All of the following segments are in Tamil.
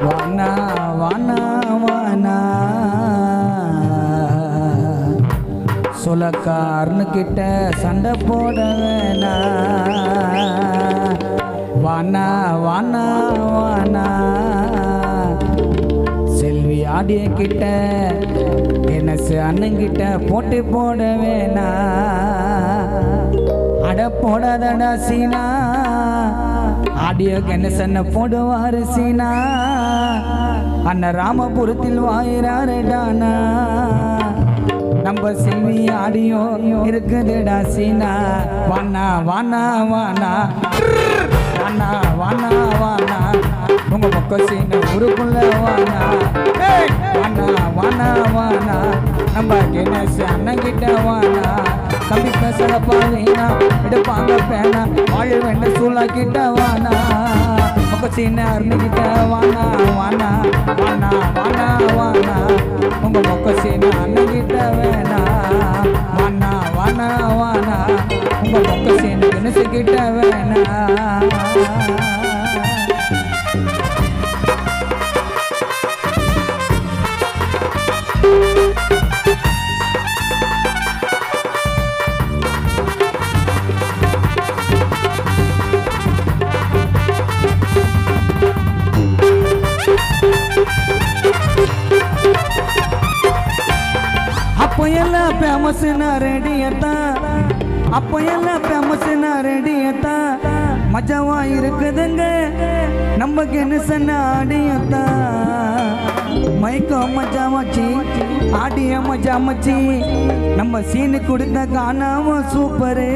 வானா வானா வானா சொலக்காரனு கிட்ட சண்டை போட வேணா. வானா வானா வானா செல்வி ஆடிய கிட்ட என்னசு அண்ணங்கிட்ட போட்டி போட வேணா. அட போடாதடா சீனா ஆடியோ கணேசன போடுவாரு சீனா. அண்ணன் ராமபுரத்தில் வாயிறாருடானா. நம்ம செல்வி ஆடியோ இருக்குதுடா சீனா. வானா வானா வானா வானா வானா வானா உங்க பக்கம் சீன ஊருக்குள்ள வானா. வானா வானா வானா நம்ம கணேச அண்ணங்கிட்ட வானா. தம்பி பேசலப்பா வீணா எடுப்பாங்க பேனா வாழ வேண்ட சூழாக்கிட்ட வானா. உங்க சீன அருணுகிட்ட வானா வானா வானா வானா வானா உங்க மொக்க சீன அண்ணங்கிட்ட வேணா. வானா வானா வானா உங்க மொக்க சீன கணேசகிட்ட வேணா. அப்போ எல்லாம் ஃபேமஸ்னா ரெடியத்தான். அப்போ எல்லாம் ஃபேமஸ்னா ரெடியத்தான். மஜாவா இருக்குதுங்க நம்ம கணேசன் ஆடியத்தான். மைக்கம் மஜா மச்சி ஆடிய மஜா மச்சி நம்ம சீனு கொடுத்த காணாம சூப்பரு.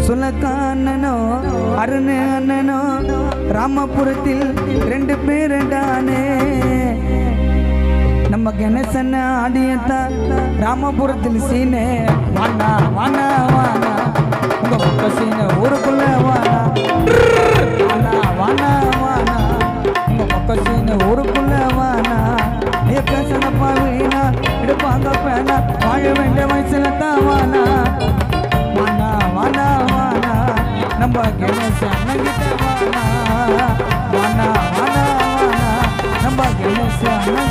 சுலக்கானனோ அருண் அண்ணனோ ராமபுரத்தில் 2 பேருடானே. நம்ம கணேசன் ஆடியத்தா ராமபுரத்தில் சீனே. வானா வானா வானா உங்க பக்க சீன ஊருக்குள்ள வானா. வானா வானா வானா உங்க பக்க சீன ஊருக்குள்ள வானா. ஏ பேசலப்பா வீணா எடுப்பாங்க பேனா வாழ வேண்டிய வயசுல தான் வானா. வானா வானா வானா நம்ம கணேச அண்ணங்கிட்ட வானா. வானா வானா வானா நம்ம கணேச அண்ணன்